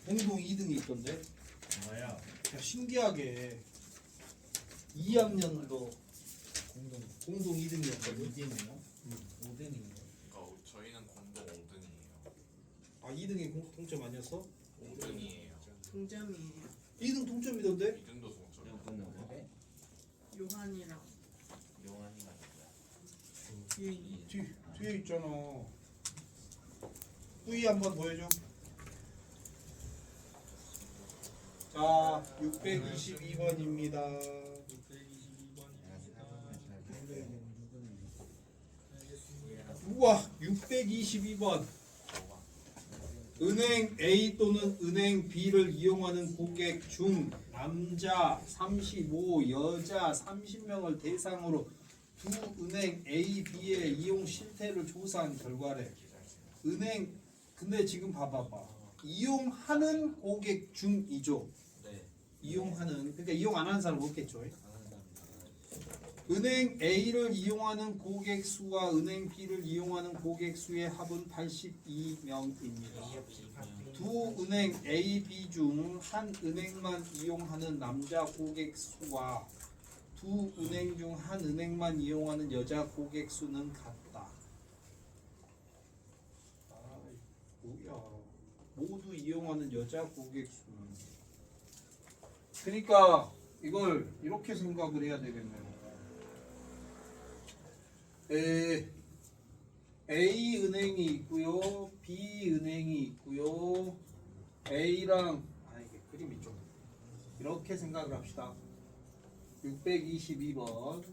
공동 2등이 있던데. 뭐야? 야, 신기하게 2학년도 공동 2등이었거든. 2등이요? 5등인가? 그러니까 저희는 공동 5등이에요. 아 2등이 동점 아니었어? 5등이에요. 동점이에요. 2등 동점이던데? 2등도 동점. 이건 누구게? 요한이랑 용환이가 누구야? 유인이. 뒤에 있잖아. 후이 한번 보여줘. 자 622번입니다. 우와 622번. 은행 A 또는 은행 B를 이용하는 고객 중 남자 35, 여자 30명을 대상으로 두 은행 A, B의 이용 실태를 조사한 결과래. 은행 근데 지금 봐봐봐. 이용하는 고객 중이죠. 네. 이용하는 그러니까 이용 안 하는 사람 없겠죠. 아는 사람 은행 A를 이용하는 고객 수와 은행 B를 이용하는 고객 수의 합은 82명입니다. 두 은행 A, B 중 한 은행만 이용하는 남자 고객 수와 두 은행 중 한 은행만 이용하는 여자 고객 수는 같다. 아, 뭐야? 모두 이용하는 여자 고객 수는. 그러니까 이걸 이렇게 생각을 해야 되겠네요. A 은행이 있고요, B 은행이 있고요. A랑 이게 그림이 좀 이렇게 생각을 합시다. 622번.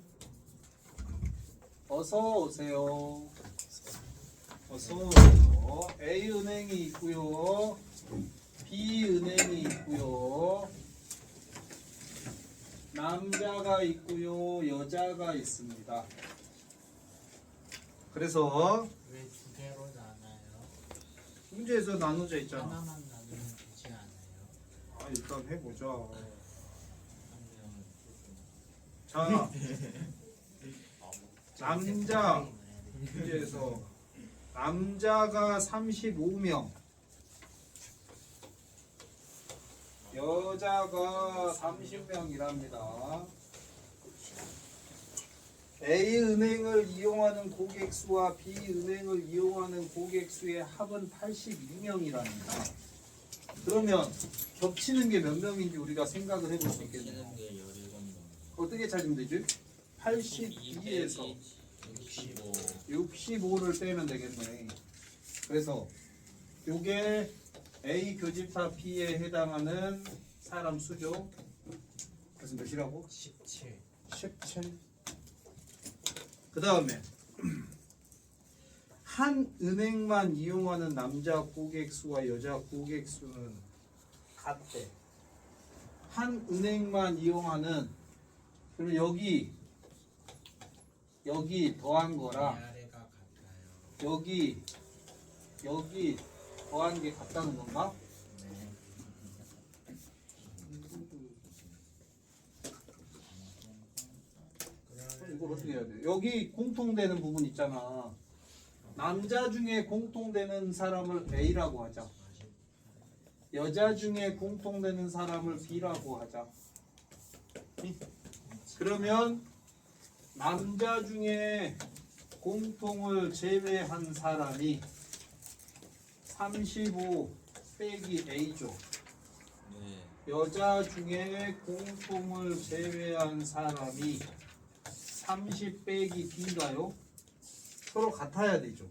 어서 오세요. 어서 오세요. A 은행이 있고요, B 은행이 있고요. 남자가 있고요, 여자가 있습니다. 그래서 왜 두 개로 나눠요? 문제에서 나눠져 있잖아. 하나만 나누면 되지 않아요? 일단 해보자. 한 명은 자, 남자 문제에서 남자가 35명, 여자가 30명이랍니다. A 은행을 이용하는 고객 수와 B 은행을 이용하는 고객 수의 합은 82명이랍니다. 그러면 겹치는 게 몇 명인지 우리가 생각을 해볼 수 있겠네요. 치는 게 17명. 어떻게 찾으면 되지? 82에서 65를 빼면 되겠네. 그래서 요게 A 교집합 B에 해당하는 사람 수죠. 그래서 몇이라고? 17. 17. 그 다음에 한 은행만 이용하는 남자 고객 수와 여자 고객 수는 같대. 한 은행만 이용하는 그럼 여기 더한 거랑 아래가 같아요. 여기 더한 게 같다는 건가? 네. 그럼 이걸 어떻게 해야 돼? 여기 공통되는 부분 있잖아. 남자 중에 공통되는 사람을 A라고 하자. 여자 중에 공통되는 사람을 B라고 하자. 그러면 남자 중에 공통을 제외한 사람이 35 빼기 A죠. 네. 여자 중에 공통을 제외한 사람이 30 빼기 B인가요? 서로 같아야 되죠.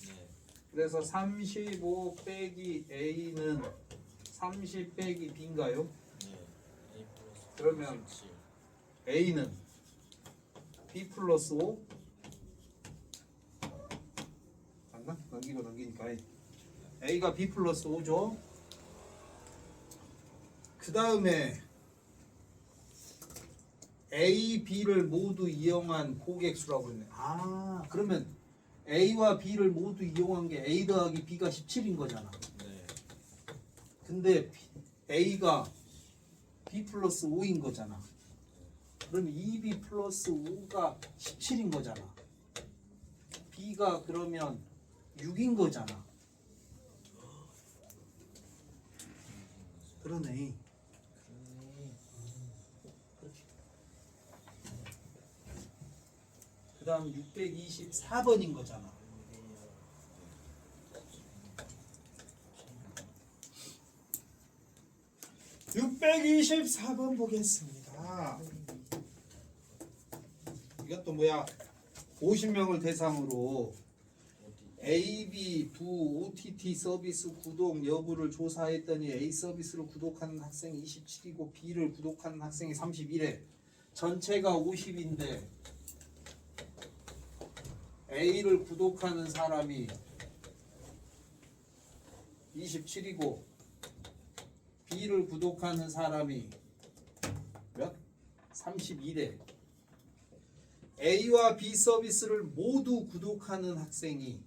네. 그래서 35 빼기 A는 30 빼기 B인가요? 네. A 플러스 그러면 17. A는 B 플러스 5 맞나? 넘기고 넘기니까 A가 B 플러스 5죠. 그 다음에 A, B를 모두 이용한 고객 수라고 했네. 그러면 A와 B를 모두 이용한 게 A 더하기 B가 17인 거잖아. 네. 근데 A가 B 플러스 5인 거잖아. 그러면 2B 플러스 5가 17인 거잖아. B가 그러면 6인 거잖아. 그러네. 그 다음 624번인 거잖아. 624번 보겠습니다. 이것도 뭐야? 50명을 대상으로 AB 부 OTT 서비스 구독 여부를 조사했더니 A 서비스를 구독하는 학생이 27이고 B를 구독하는 학생이 31회. 전체가 50인데 A를 구독하는 사람이 27이고 B를 구독하는 사람이 몇? 31회. A와 B 서비스를 모두 구독하는 학생이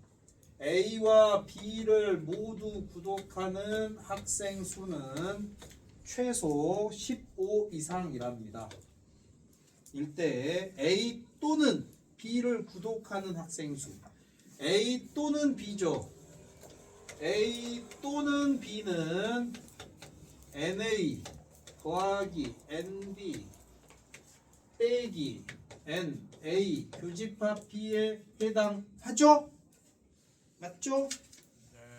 A와 B를 모두 구독하는 학생 수는 최소 15 이상이랍니다. 일때 A 또는 B를 구독하는 학생 수. A 또는 B죠. A 또는 B는 NA 더하기 NB 빼기 NA 교집합 B에 해당하죠? 맞죠?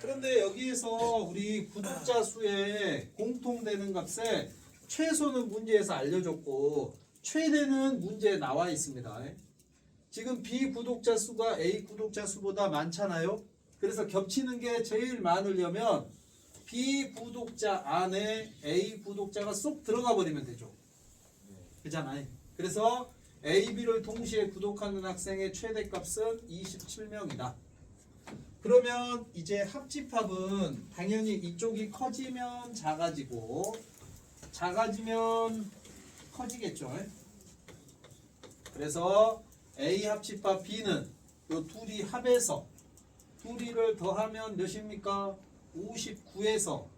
그런데 여기에서 우리 구독자 수에 공통되는 값에 최소는 문제에서 알려줬고 최대는 문제에 나와 있습니다. 지금 B 구독자 수가 A 구독자 수보다 많잖아요. 그래서 겹치는 게 제일 많으려면 B 구독자 안에 A 구독자가 쏙 들어가 버리면 되죠. 그잖아요. 그래서 A, B를 동시에 구독하는 학생의 최대값은 27명이다. 그러면 이제 합집합은 당연히 이쪽이 커지면 작아지고 작아지면 커지겠죠. 그래서 A 합집합 B는 요 둘이 합해서 둘이를 더하면 몇입니까? 59에서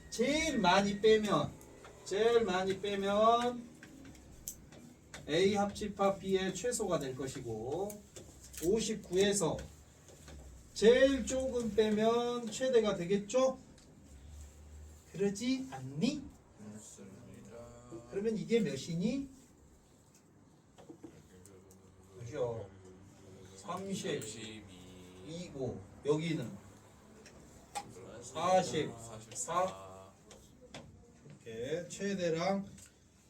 제일 많이 빼면 A 합집합 B의 최소가 될 것이고 59에서 제일 조금 빼면 최대가 되겠죠? 그러지 않니? 그러면 이게 몇이니? 그죠? 32고 여기는 44 이렇게 최대랑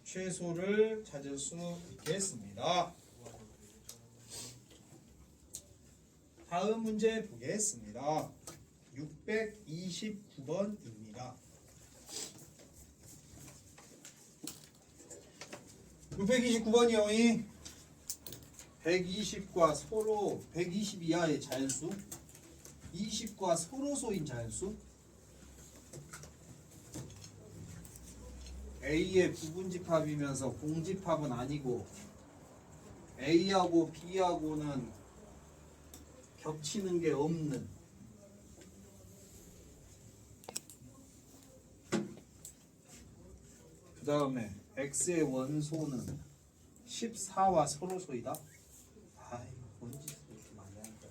최소를 찾을 수 있겠습니다. 다음 문제 보겠습니다. 629번입니다. 629번이요. 120과 서로 120 이하의 자연수, 20과 서로소인 자연수, A의 부분집합이면서 공집합은 아니고 A하고 B하고는 겹치는 게 없는 그 다음에 X의 원소는 14와 서로소이다. 아이 뭔 짓을 이렇게 많이 한다.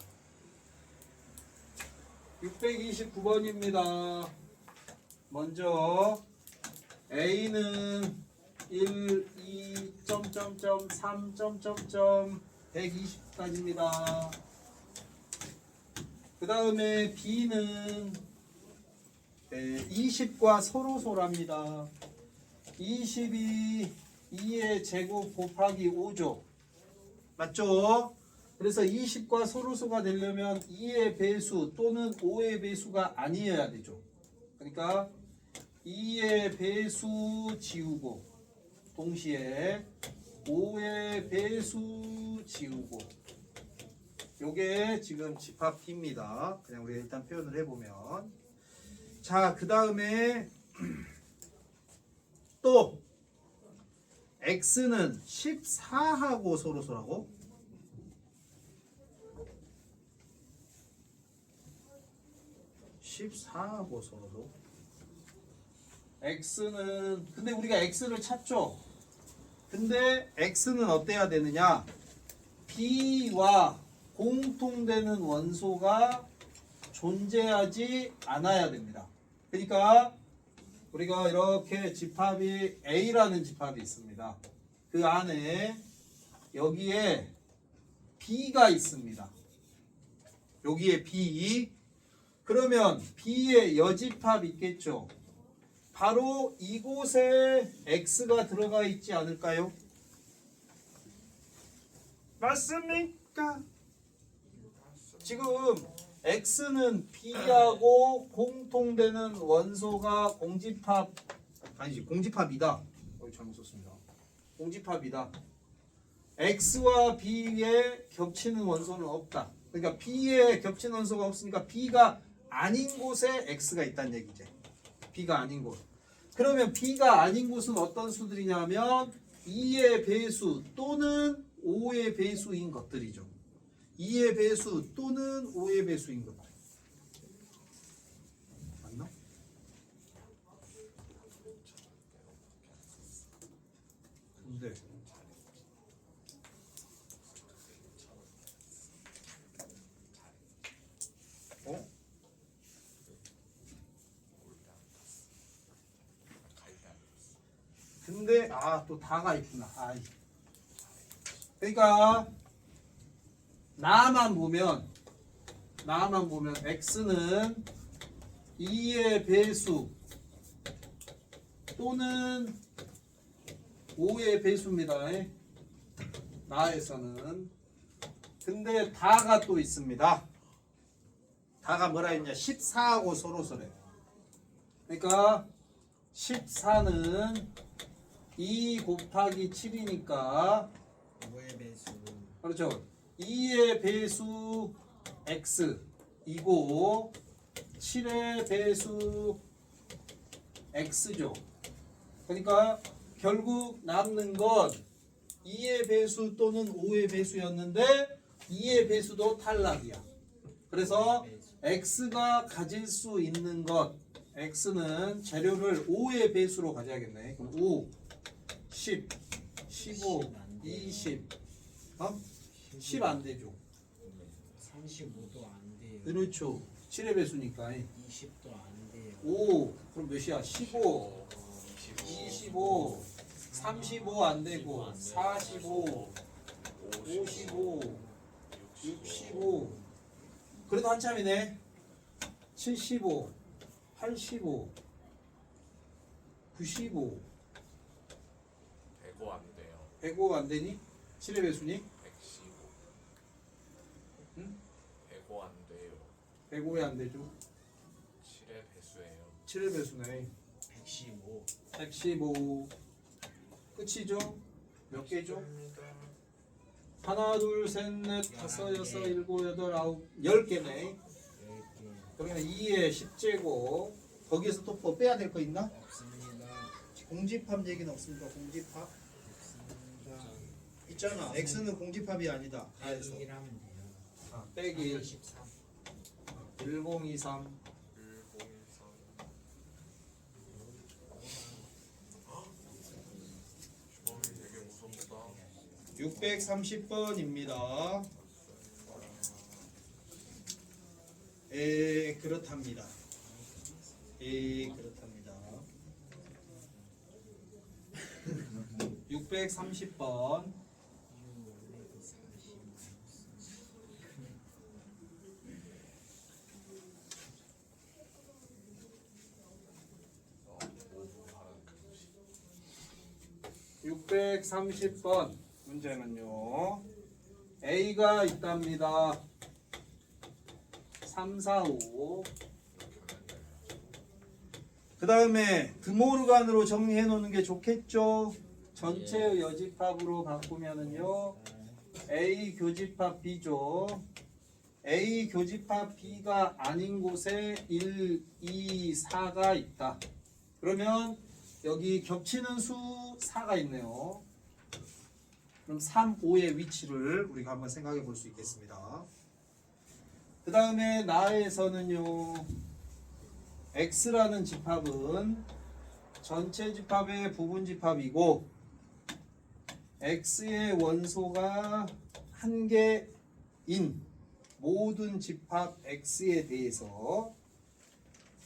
629번입니다. 먼저 A는 1, 2, 3, 120까지입니다. 그 다음에 B는 20과 서로소랍니다. 20이 2의 제곱 곱하기 5죠. 맞죠? 그래서 20과 서로소가 되려면 2의 배수 또는 5의 배수가 아니어야 되죠. 그러니까 2의 배수 지우고 동시에 5의 배수 지우고 요게 지금 집합 B입니다. 그냥 우리가 일단 표현을 해보면 자, 그 다음에 또 X는 14하고 서로소라고? (14하고) 서로소. X는 근데 우리가 X를 찾죠. 근데 X는 어때야 되느냐? B와 공통되는 원소가 존재하지 않아야 됩니다. 그러니까 우리가 이렇게 집합이 A라는 집합이 있습니다. 그 안에 여기에 B가 있습니다. 여기에 B. 그러면 B의 여집합 있겠죠. 바로 이곳에 X가 들어가 있지 않을까요? 맞습니까? 지금 X는 B하고 공통되는 원소가 공집합 아니지 공집합이다. 잘못 썼습니다. 공집합이다. X와 B에 겹치는 원소는 없다. 그러니까 B에 겹치는 원소가 없으니까 B가 아닌 곳에 X가 있다는 얘기지. B가 아닌 곳. 그러면 B가 아닌 곳은 어떤 수들이냐면 2의 배수 또는 5의 배수인 것들이죠. 2의 배수 또는 5의 배수인 것들. 맞나? 근데 어? 근데 또 다가 있구나. 그러니까 나만 보면 x는 2의 배수 또는 5의 배수입니다. 나에서는. 근데 다가 또 있습니다. 다가 뭐라 했냐? 14하고 서로서래. 그러니까 14는 2 곱하기 7이니까 5의 배수. 그렇죠. 2의 배수 x이고 7의 배수 x죠. 그러니까 결국 남는 건 2의 배수 또는 5의 배수였는데 2의 배수도 탈락이야. 그래서 x가 가질 수 있는 것 x는 재료를 5의 배수로 가져야겠네. 그럼 5, 10, 15, 20 10 안 되죠. 35도 안 돼요. 그렇죠. 7의 배수니까 20도 안 돼요. 5 그럼 몇이야? 15 25 35 안 되고 45 55 65 그래도 한참이네. 75 85 95 105 안 돼요. 105 안 되니? 7의 배수니? 115. 응? 105 안 돼요. 105에 안 되죠. 7의 배수예요. 7의 배수네. 115. 115 끝이죠? 몇 개죠? 하나 둘셋넷 다섯 여섯 일곱 여덟 아홉 10개네. 10개. 그러면 2의 10제곱 거기에서 또 뭐 빼야 될 거 있나? 없습니다. 공집합 얘기는 없습니까? 공집합? 없습니다. 있잖아. x는 공집합이 아니다. 다해서 1 하면 돼요. 빼기 1 23. 1023 주범이 되게 무섭다. 630번입니다. 그렇답니다. 그렇답니다. 630번 630번 문제는요. A가 있답니다. 3, 4, 5. 그 다음에 드모르간으로 정리해 놓는 게 좋겠죠. 전체의 여집합으로 바꾸면은요. A 교집합 B죠. A 교집합 B가 아닌 곳에 1, 2, 4가 있다. 그러면 여기 겹치는 수 4가 있네요. 그럼 3, 5의 위치를 우리가 한번 생각해 볼 수 있겠습니다. 그 다음에 나에서는요. X라는 집합은 전체 집합의 부분 집합이고 X의 원소가 한 개인 모든 집합 X에 대해서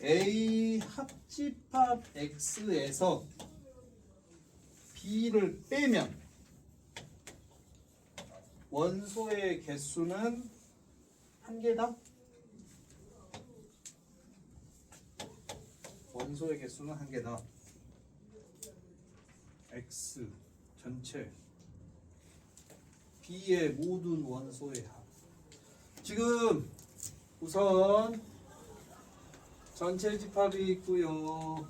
A 합집합 X에서 B를 빼면 원소의 개수는 한 개다? 원소의 개수는 한 개다. X 전체 B의 모든 원소의 합. 지금 우선 전체 집합이 있고요.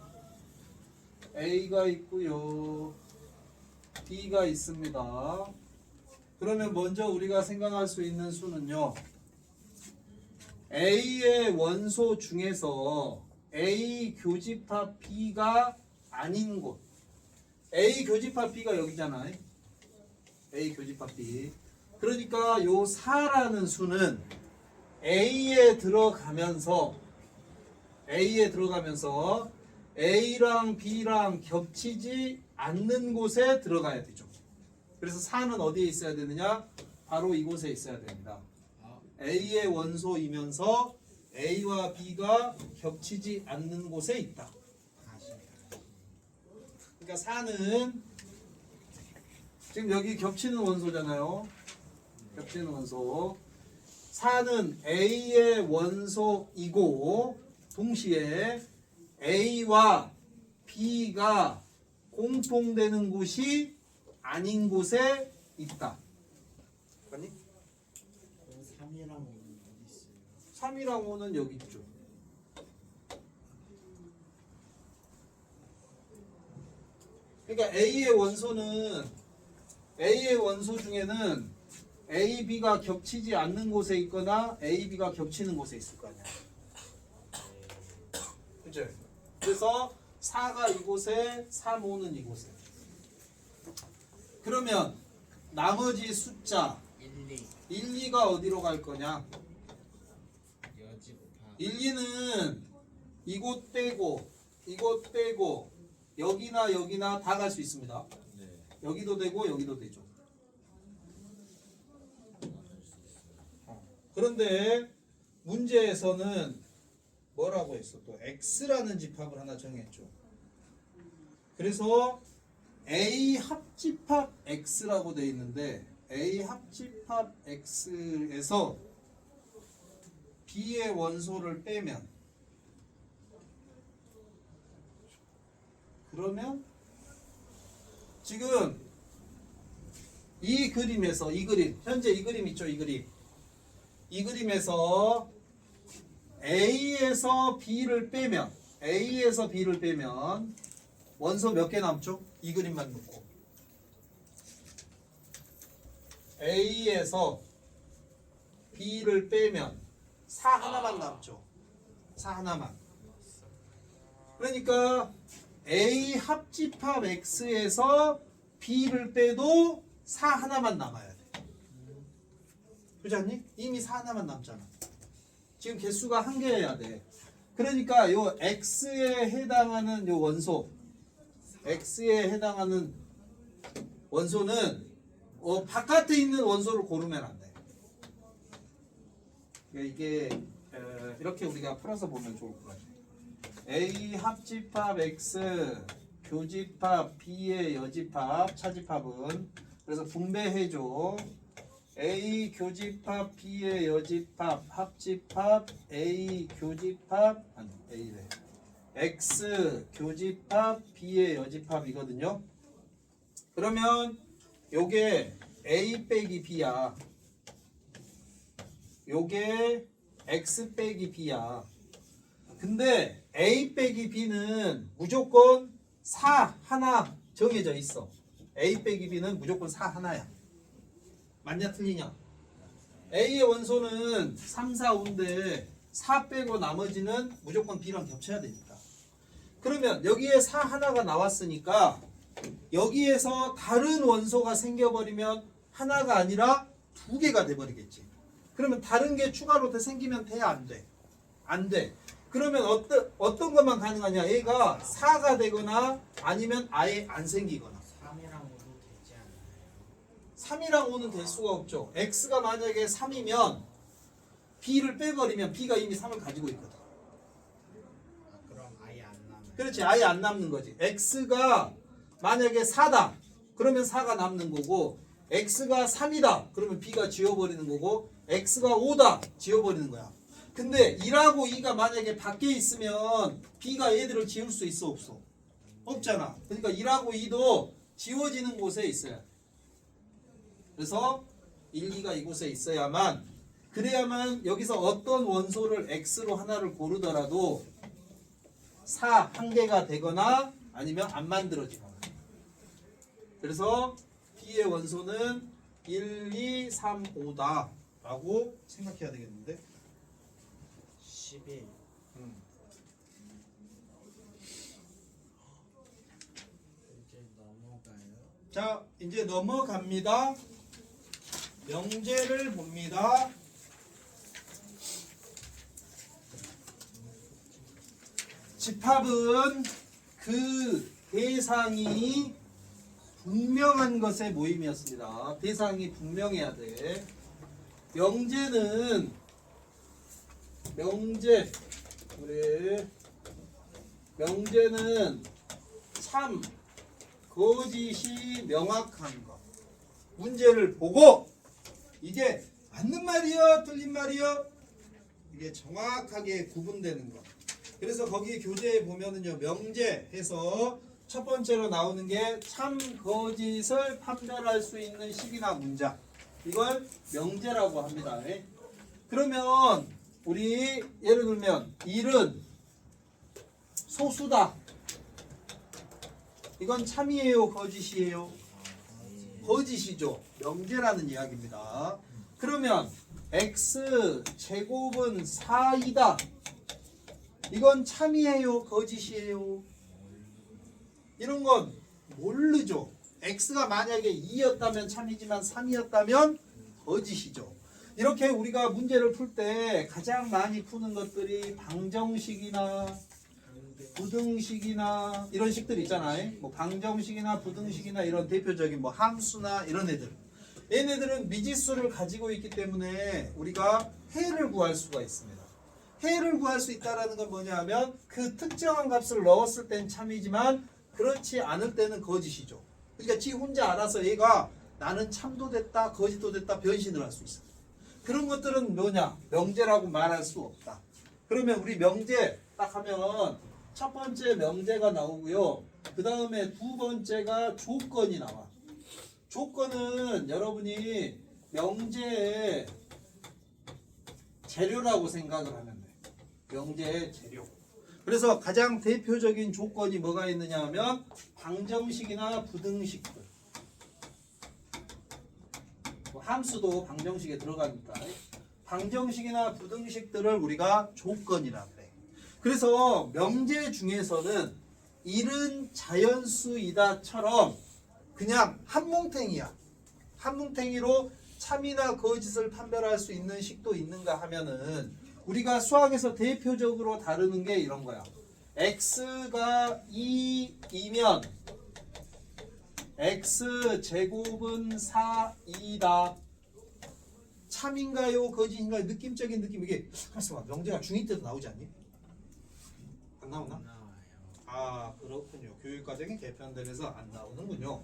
A가 있고요. B가 있습니다. 그러면 먼저 우리가 생각할 수 있는 수는요. A의 원소 중에서 A 교집합 B가 아닌 곳. A 교집합 B가 여기잖아요. A 교집합 B. 그러니까 요 4라는 수는 A에 들어가면서 A랑 B랑 겹치지 않는 곳에 들어가야 되죠. 그래서 4는 어디에 있어야 되느냐? 바로 이곳에 있어야 됩니다. A의 원소이면서 A와 B가 겹치지 않는 곳에 있다. 그러니까 4는 지금 여기 겹치는 원소잖아요. 겹치는 원소. 4는 A의 원소이고 동시에 A와 B가 공통되는 곳이 아닌 곳에 있다. 아니? 3이랑 5는 어디 있어요? 3이랑 5는 여기 있죠. 그러니까 A의 원소 중에는 A, B가 겹치지 않는 곳에 있거나 A, B가 겹치는 곳에 있을 거 아니야. 그죠? 그래서 4가 이곳에, 3, 5는 이곳에. 그러면 나머지 숫자 1, 2가 어디로 갈 거냐? 여집합 1, 2는 이곳 빼고 여기나 다 갈 수 있습니다. 네. 여기도 되고 여기도 되죠. 나눌 수 있어요. 그런데 문제에서는 뭐라고 했어? 또 X라는 집합을 하나 정했죠. 그래서 A 합집합 X라고 돼 있는데 A 합집합 X에서 B의 원소를 빼면 그러면 지금 이 그림에서 현재 이 그림 있죠? 이 그림에서 A에서 B를 빼면 원소 몇 개 남죠? 이 그림만 놓고 A에서 B를 빼면 4 하나만 남죠. 4 하나만. 그러니까 A 합집합 X에서 B를 빼도 4 하나만 남아야 돼. 그렇지 않니? 이미 4 하나만 남잖아. 지금 개수가 한 개여야 돼. 그러니까 요 X에 해당하는 요 원소, X에 해당하는 원소는 바깥에 있는 원소를 고르면 안 돼. 그러니까 이게 이렇게 우리가 풀어서 보면 좋을 것 같아. A 합집합 X 교집합 B의 여집합 차집합은 그래서 분배해줘. A 교집합 B의 여집합 합집합 A 교집합 아니 A래 X 교집합 B의 여집합이거든요. 그러면 요게 A 빼기 B야. 요게 X 빼기 B야. 근데 A 빼기 B는 무조건 4 하나 정해져 있어. A 빼기 B는 무조건 4 하나야. 맞냐 틀리냐? A의 원소는 3, 4, 5인데 4 빼고 나머지는 무조건 B랑 겹쳐야 되니까. 그러면 여기에 4 하나가 나왔으니까 여기에서 다른 원소가 생겨버리면 하나가 아니라 2개가 돼버리겠지. 그러면 다른 게 추가로 더 생기면 돼? 안 돼? 안 돼. 그러면 어떤 것만 가능하냐? 얘가 4가 되거나 아니면 아예 안 생기거나. 3이랑 5도 되지 않나요? 3이랑 5는 될 수가 없죠. X가 만약에 3이면 B를 빼버리면 B가 이미 3을 가지고 있거든. 그렇지. 아예 안 남는 거지. x가 만약에 4다. 그러면 4가 남는 거고 x가 3이다. 그러면 b가 지워버리는 거고 x가 5다. 지워버리는 거야. 근데 1하고 2가 만약에 밖에 있으면 b가 얘들을 지울 수 있어 없어? 없잖아. 그러니까 1하고 2도 지워지는 곳에 있어야 돼. 그래서 1, 2가 이곳에 있어야만 그래야만 여기서 어떤 원소를 x로 하나를 고르더라도 4 한 개가 되거나 아니면 안 만들어지거나. 그래서 B의 원소는 1, 2, 3, 5다 라고 생각해야 되겠는데 11. 이제 넘어가요. 자 이제 넘어갑니다. 명제를 봅니다. 집합은 그 대상이 분명한 것의 모임이었습니다. 대상이 분명해야 돼. 명제는 참 거짓이 명확한 것. 문제를 보고 이게 맞는 말이요, 틀린 말이요, 이게 정확하게 구분되는 것. 그래서 거기 교재에 보면은요, 명제해서 첫 번째로 나오는 게 참 거짓을 판별할 수 있는 식이나 문장. 이걸 명제라고 합니다. 그러면 우리 예를 들면 1은 소수다. 이건 참이에요, 거짓이에요? 거짓이죠. 명제라는 이야기입니다. 그러면 x 제곱은 4이다. 이건 참이에요, 거짓이에요? 이런 건 모르죠. x가 만약에 2였다면 참이지만 3이었다면 거짓이죠. 이렇게 우리가 문제를 풀 때 가장 많이 푸는 것들이 방정식이나 부등식이나 이런 식들 있잖아요. 뭐 방정식이나 부등식이나 이런 대표적인 뭐 함수나 이런 애들. 얘네들은 미지수를 가지고 있기 때문에 우리가 해를 구할 수가 있습니다. 해를 구할 수 있다는 건 뭐냐 하면 그 특정한 값을 넣었을 땐 참이지만 그렇지 않을 때는 거짓이죠. 그러니까 지 혼자 알아서 얘가 나는 참도 됐다 거짓도 됐다 변신을 할 수 있어. 그런 것들은 뭐냐? 명제라고 말할 수 없다. 그러면 우리 명제 딱 하면 첫 번째 명제가 나오고요. 그 다음에 두 번째가 조건이 나와. 조건은 여러분이 명제의 재료라고 생각을 하면 돼. 명제의 재료. 그래서 가장 대표적인 조건이 뭐가 있느냐 하면 방정식이나 부등식들. 뭐 함수도 방정식에 들어가니까 방정식이나 부등식들을 우리가 조건이라 그래. 그래서 명제 중에서는 1은 자연수이다처럼 그냥 한뭉탱이야. 한뭉탱이로 참이나 거짓을 판별할 수 있는 식도 있는가 하면은 우리가 수학에서 대표적으로 다루는 게 이런 거야. x가 2이면 x 제곱은 4이다. 참인가요? 거짓인가요? 느낌적인 느낌. 이게 가만있어 봐. 명제가 중2 때도 나오지 않니? 안 나오나? 나와요. 아 그렇군요. 교육과정이 개편되면서 안 나오는군요.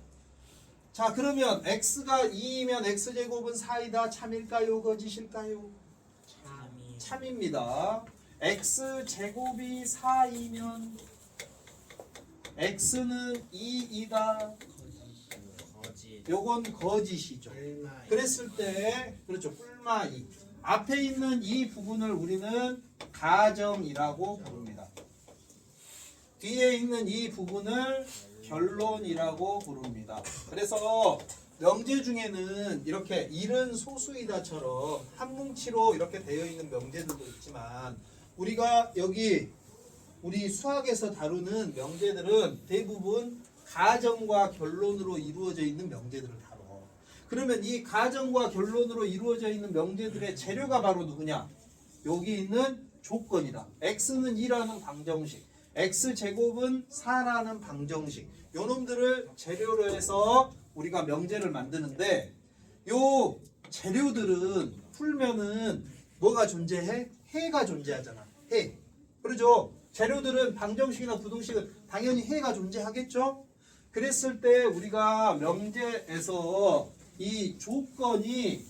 자 그러면 x가 2이면 x제곱은 4이다. 참일까요? 거짓일까요? 참이. 참입니다. x제곱이 4이면 x는 2이다. 거짓. 요건 거짓이죠. 얼마? 그랬을 때 그렇죠. 뿔마 2. 앞에 있는 이 부분을 우리는 가정이라고 부릅니다. 뒤에 있는 이 부분을 결론이라고 부릅니다. 그래서 명제 중에는 이렇게 1은 소수이다처럼 한뭉치로 이렇게 되어 있는 명제들도 있지만 우리가 여기 우리 수학에서 다루는 명제들은 대부분 가정과 결론으로 이루어져 있는 명제들을 다뤄. 그러면 이 가정과 결론으로 이루어져 있는 명제들의 재료가 바로 누구냐? 여기 있는 조건이다. x는 2라는 방정식, x제곱은 4라는 방정식. 요 놈들을 재료로 해서 우리가 명제를 만드는데 요 재료들은 풀면은 뭐가 존재해? 해가 존재하잖아. 해. 그렇죠? 재료들은 방정식이나 부등식은 당연히 해가 존재하겠죠. 그랬을 때 우리가 명제에서 이 조건이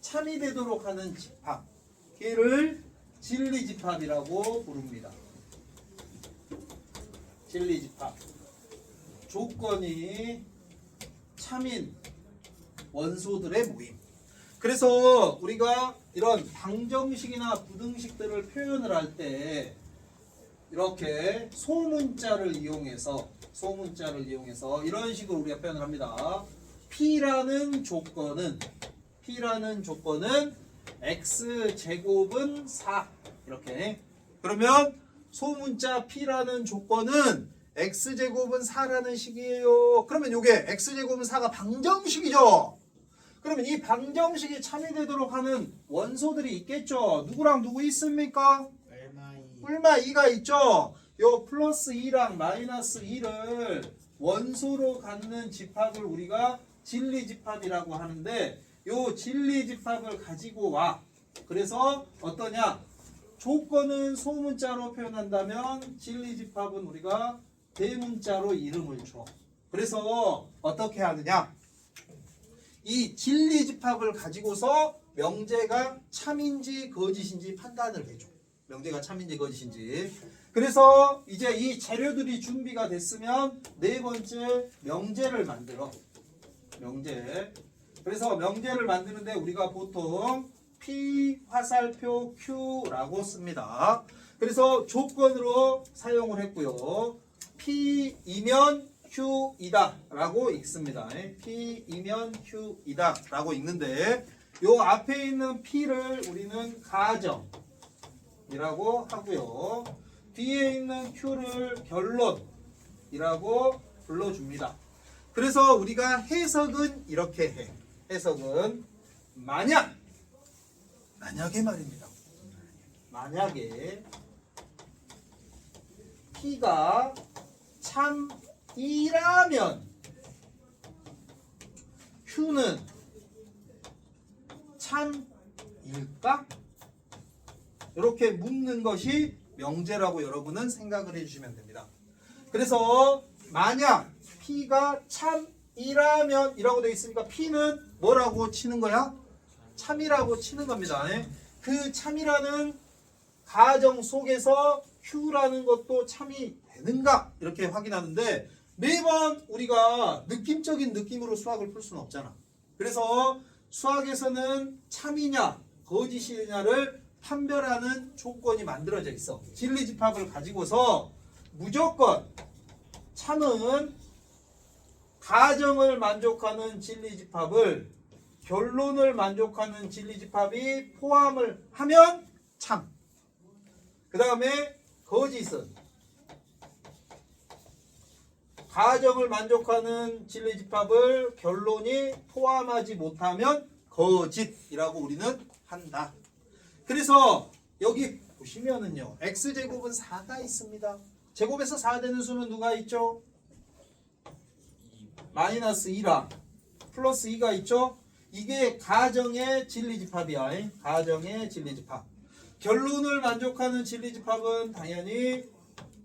참이되도록 하는 집합, 걔를 진리집합이라고 부릅니다. 진리집합. 조건이 참인 원소들의 모임. 그래서 우리가 이런 방정식이나 부등식들을 표현을 할 때 이렇게 소문자를 이용해서 이런 식으로 우리가 표현을 합니다. P라는 조건은 X제곱은 4 이렇게. 그러면 소문자 P라는 조건은 X제곱은 4라는 식이에요. 그러면 이게 X제곱은 4가 방정식이죠. 그러면 이 방정식이 참이되도록 하는 원소들이 있겠죠. 누구랑 누구 있습니까? 뿔마 2가 있죠. 요 플러스 2랑 마이너스 2를 원소로 갖는 집합을 우리가 진리집합이라고 하는데 요 진리집합을 가지고 와. 그래서 어떠냐? 조건은 소문자로 표현한다면 진리집합은 우리가 대문자로 이름을 줘. 그래서 어떻게 하느냐? 이 진리집합을 가지고서 명제가 참인지 거짓인지 판단을 해줘. 명제가 참인지 거짓인지. 그래서 이제 이 재료들이 준비가 됐으면 네 번째 명제를 만들어. 명제. 그래서 명제를 만드는데 우리가 보통 P 화살표 Q라고 씁니다. 그래서 조건으로 사용을 했고요. P이면 Q이다 라고 읽습니다. P이면 Q이다 라고 읽는데 요 앞에 있는 P를 우리는 가정이라고 하고요. 뒤에 있는 Q를 결론이라고 불러줍니다. 그래서 우리가 해석은 이렇게 해. 해석은 만약에 말입니다. 만약에 P가 참이라면 Q는 참일까? 이렇게 묻는 것이 명제라고 여러분은 생각을 해주시면 됩니다. 그래서 만약 P가 참이라면 이라고 되어 있으니까 P는 뭐라고 치는 거야? 참이라고 치는 겁니다. 그 참이라는 가정 속에서 Q라는 것도 참이 되는가? 이렇게 확인하는데 매번 우리가 느낌적인 느낌으로 수학을 풀 수는 없잖아. 그래서 수학에서는 참이냐 거짓이냐를 판별하는 조건이 만들어져 있어. 진리집합을 가지고서 무조건 참은 가정을 만족하는 진리집합을 결론을 만족하는 진리집합이 포함을 하면 참. 그 다음에 거짓은 가정을 만족하는 진리집합을 결론이 포함하지 못하면 거짓이라고 우리는 한다. 그래서 여기 보시면은요, X제곱은 4가 있습니다. 제곱에서 4 되는 수는 누가 있죠? 마이너스 2랑 플러스 2가 있죠? 이게 가정의 진리집합이야. 가정의 진리집합. 결론을 만족하는 진리집합은 당연히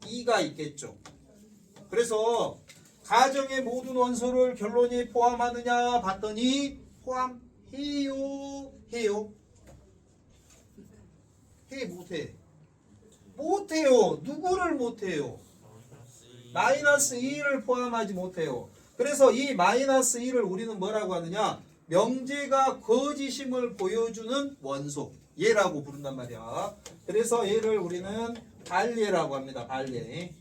2가 있겠죠. 그래서 가정의 모든 원소를 결론이 포함하느냐 봤더니 포함해요. 해요. 해 못해. 못해요. 누구를 못해요? 마이너스 2를 포함하지 못해요. 그래서 이 마이너스 2를 우리는 뭐라고 하느냐? 명제가 거짓임을 보여주는 원소. 얘라고 부른단 말이야. 그래서 얘를 우리는 반례라고 합니다. 반례.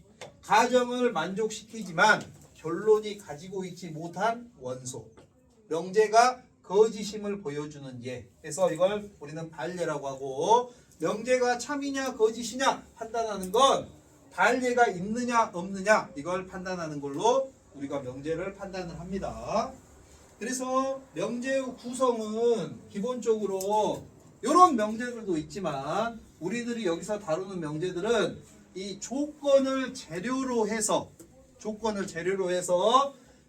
가정을 만족시키지만 결론이 가지고 있지 못한 원소. 명제가 거짓임을 보여주는 얘. 그래서 이걸 우리는 반례라고 하고, 명제가 참이냐 거짓이냐 판단하는 건 반례가 있느냐 없느냐 이걸 판단하는 걸로 우리가 명제를 판단을 합니다. 그래서 명제의 구성은 기본적으로 이런 명제들도 있지만 우리들이 여기서 다루는 명제들은 이 조건을 재료로 해서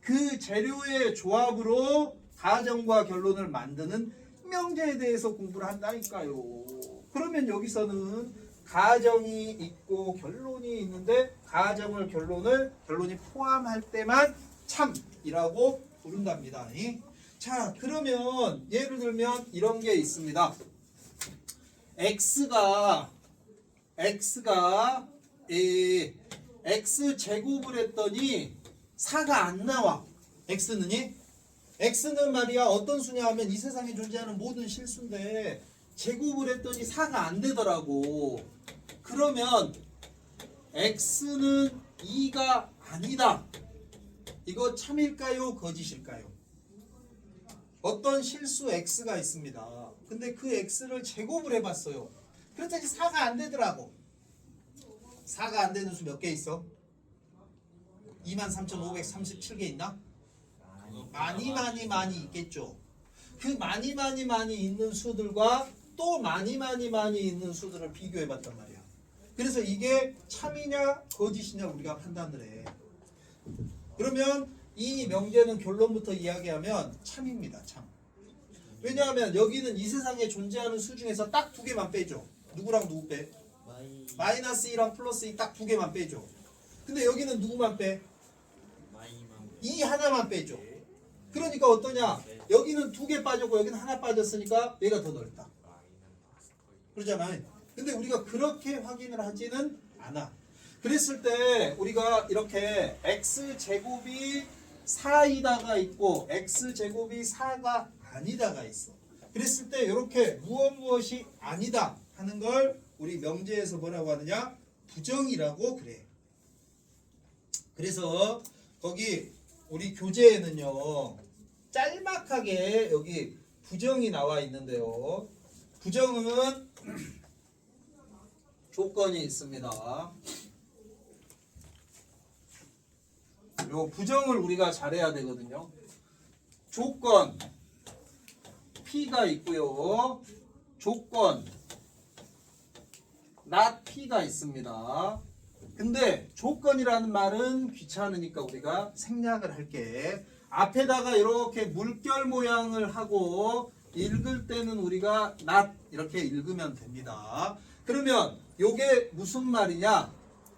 그 재료의 조합으로 가정과 결론을 만드는 명제에 대해서 공부를 한다니까요. 그러면 여기서는 가정이 있고 결론이 있는데 가정을 결론이 포함할 때만 참이라고 부른답니다. 자, 그러면 예를 들면 이런 게 있습니다. x가 x 제곱을 했더니 4가 안 나와. x는 말이야 어떤 수냐 하면 이 세상에 존재하는 모든 실수인데 제곱을 했더니 4가 안 되더라고. 그러면 x는 2가 아니다. 이거 참일까요? 거짓일까요? 어떤 실수 x가 있습니다. 근데 그 x를 제곱을 해봤어요. 그랬더니 4가 안 되더라고. 4가 안 되는 수 몇 개 있어? 23,537개 있나? 많이 있겠죠. 그 많이 있는 수들과 또 많이 있는 수들을 비교해 봤단 말이야. 그래서 이게 참이냐 거짓이냐 우리가 판단을 해. 그러면 이 명제는 결론부터 이야기하면 참입니다. 참. 왜냐하면 여기는 이 세상에 존재하는 수 중에서 딱 두 개만 빼줘. 누구랑 누구 빼? 마이너스 2랑 플러스 2 딱 두 개만 빼줘. 근데 여기는 누구만 빼? 이 하나만 빼줘. 그러니까 어떠냐? 여기는 두 개 빠졌고 여기는 하나 빠졌으니까 얘가 더 넓다. 그러잖아요. 근데 우리가 그렇게 확인을 하지는 않아. 그랬을 때 우리가 이렇게 x제곱이 4이다가 있고 x제곱이 4가 아니다가 있어. 그랬을 때 이렇게 무엇이 아니다 하는 걸 우리 명제에서 뭐라고 하느냐? 부정이라고 그래. 그래서 거기 우리 교재에는요 짤막하게 여기 부정이 나와 있는데요. 부정은 조건이 있습니다. 요 부정을 우리가 잘해야 되거든요. 조건 P가 있고요. 조건 not P가 있습니다. 근데 조건이라는 말은 귀찮으니까 우리가 생략을 할게. 앞에다가 이렇게 물결 모양을 하고 읽을 때는 우리가 not 이렇게 읽으면 됩니다. 그러면 요게 무슨 말이냐?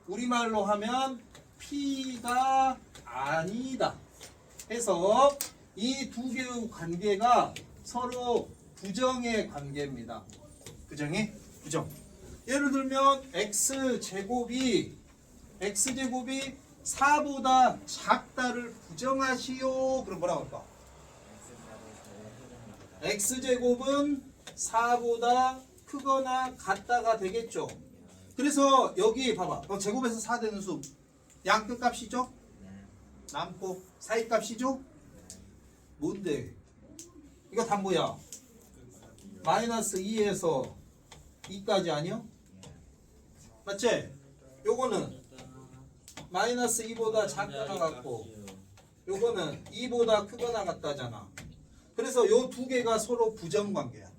우리말로 하면 P가 아니다 해서 이 두 개의 관계가 서로 부정의 관계입니다. 부정. 예를 들면 x제곱이 4보다 작다를 부정하시오. 그럼 뭐라고 할까? x제곱은 4보다 크거나 같다가 되겠죠. 그래서 여기 봐봐. 제곱에서 4 되는 수 양 끝값이죠? 남고 사이 값이죠? 뭔데? 이거 다 뭐야? 마이너스 2에서 2까지 아니요? 맞지? 요거는 마이너스 2보다 작거나 같고 요거는 2보다 크거나 같다잖아. 그래서 요 두 개가 서로 부정관계야.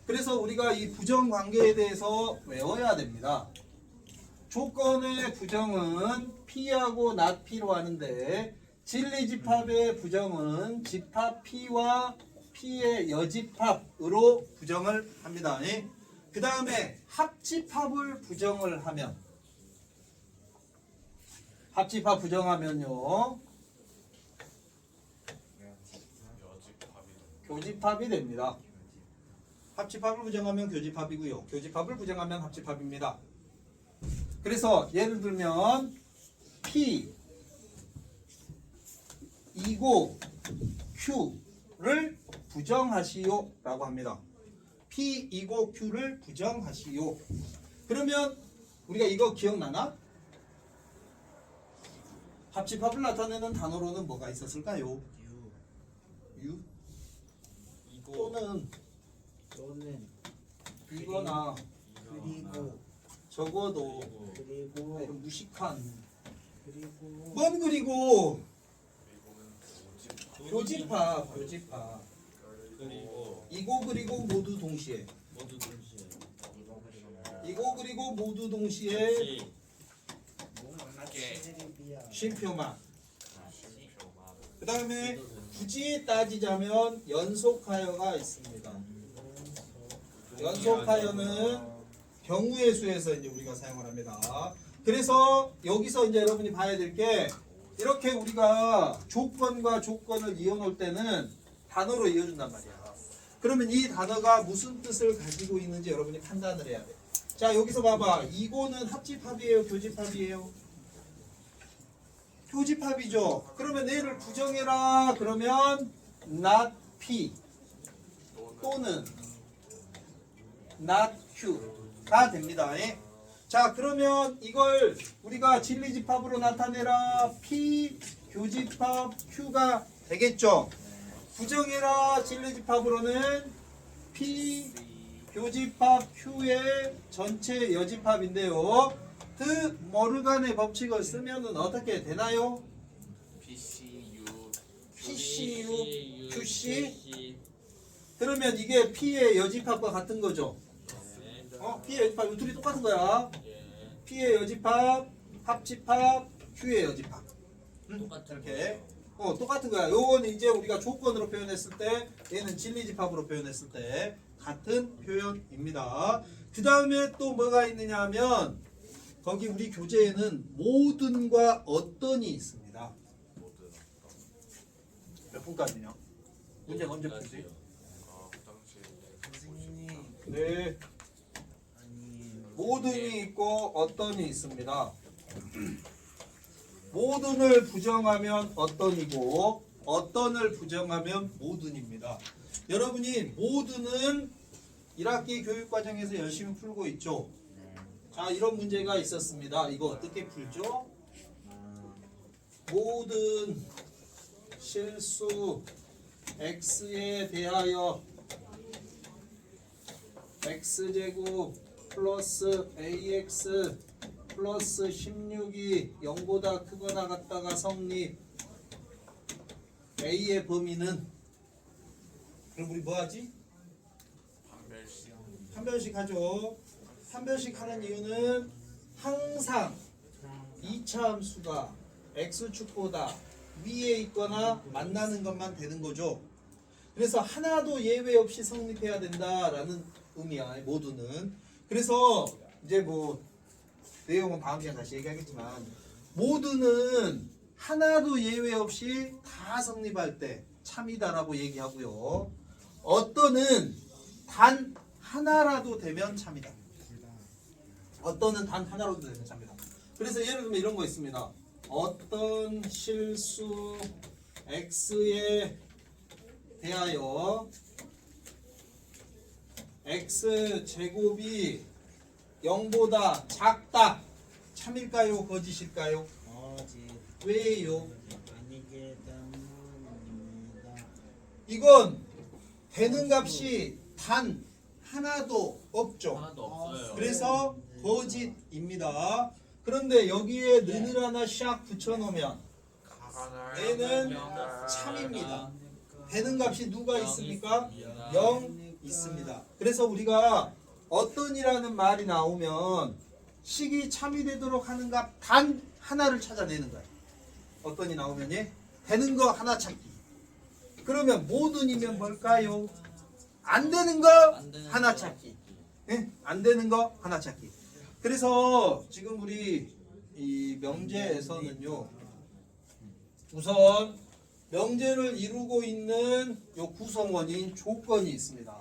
그래서 우리가 이 부정관계에 대해서 외워야 됩니다. 조건의 부정은 P하고 not P로 하는데 진리집합의 부정은 집합 P와 P의 여집합으로 부정을 합니다. 그 다음에 합집합을 부정을 하면 합집합 부정하면요 교집합이 됩니다. 합집합을 부정하면 교집합이고요. 교집합을 부정하면 합집합입니다. 그래서 예를 들면 P 이고 Q를 부정하시오 라고 합니다. P 이고 Q를 부정하시오. 그러면 우리가 이거 기억나나? 합집합을 나타내는 단어로는 뭐가 있었을까요? 유? 또는 이거나 그리고 적어도 그리고 이런 무식한 그리고 뭔 그리고 교집합. 교집합 그리고 이고 그리고 모두 동시에 모두 동시에 이고 그리고 모두 동시에 같이 쉼표만. 그 다음에 굳이 따지자면 연속하여가 있습니다. 연속하여는 경우의 수에서 이제 우리가 사용을 합니다. 그래서 여기서 이제 여러분이 봐야 될 게 이렇게 우리가 조건과 조건을 이어놓을 때는 단어로 이어준단 말이야. 그러면 이 단어가 무슨 뜻을 가지고 있는지 여러분이 판단을 해야 돼. 자, 여기서 봐봐. 이거는 합집합이에요, 교집합이에요? 교집합이죠. 그러면 얘를 부정해라. 그러면 not P 또는 not Q가 됩니다. 예? 자, 그러면 이걸 우리가 진리집합으로 나타내라. P 교집합 Q가 되겠죠. 부정해라. 진리집합으로는 P 교집합 Q의 전체 여집합인데요. 드 모르간의 법칙을 쓰면은 어떻게 되나요? PCU PCU QC. 그러면 이게 P의 여집합과 같은 거죠. P의 여집합 이 둘이 똑같은 거야. P의 여집합, 합집합, Q의 여집합. 이렇게 똑같은 거야. 요거는 이제 우리가 조건으로 표현했을 때, 얘는 진리집합으로 표현했을 때 같은 표현입니다. 그 다음에 또 뭐가 있느냐 하면 거기 우리 교재에는 모든과 어떤이 있습니다. 몇 분까지냐? 문제가 언제 풀지? 화장실 선생님 네. 아니 모든이 있고 어떤이 있습니다. 모든을 부정하면 어떤이고 어떤을 부정하면 모든입니다. 여러분이 모든은 1학기 교육과정에서 열심히 풀고 있죠. 자, 이런 문제가 있었습니다. 이거 어떻게 풀죠? 모든 실수 x에 대하여 x제곱 플러스 ax 플러스 16이 0보다 크거나 같다가 성립. a의 범위는, 그럼 우리 뭐 하지? 판별식 판별식 하죠. 판별식 하는 이유는 항상 2차 함수가 x축보다 위에 있거나 만나는 것만 되는 거죠. 그래서 하나도 예외 없이 성립해야 된다라는 의미야, 모두는. 그래서 이제 뭐 내용은 다음 시간에 다시 얘기하겠지만 모두는 하나도 예외 없이 다 성립할 때 참이다라고 얘기하고요. 어떤은 단 하나라도 되면 참이다. 어떤은 단 하나라도 되면 참이다. 그래서 예를 들면 이런 거 있습니다. 어떤 실수 x에 대하여 x제곱이 0보다 작다. 참일까요? 거짓일까요? 어지 왜요? 아니게 때문입니다. 이건 되는 값이 단 하나도 없죠. 하나도 없어요. 그래서 거짓입니다. 그런데 여기에 는을 하나 샥 붙여놓으면 얘는 참입니다. 되는 값이 누가 있습니까? 0 있습니다. 그래서 우리가 어떤이라는 말이 나오면 식이 참이 되도록 하는 값 단 하나를 찾아내는 거예요. 어떤이 나오면 되는 거 하나 찾기. 그러면 모든이면 뭘까요? 안 되는 거 하나 찾기. 예? 안 되는 거 하나 찾기. 그래서 지금 우리 이 명제에서는요, 우선 명제를 이루고 있는 요 구성원인 조건이 있습니다.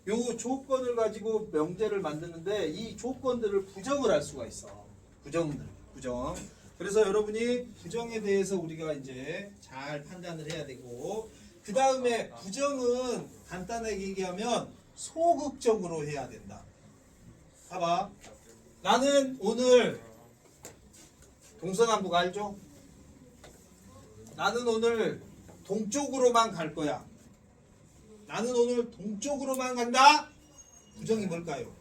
요 조건을 가지고 명제를 만드는데 이 조건들을 부정을 할 수가 있어. 부정. 그래서 여러분이 부정에 대해서 우리가 이제 잘 판단을 해야 되고, 그 다음에 부정은 간단하게 얘기하면 소극적으로 해야 된다. 봐봐. 나는 오늘 동서남북 알죠? 나는 오늘 동쪽으로만 갈 거야. 나는 오늘 동쪽으로만 간다. 부정이 뭘까요?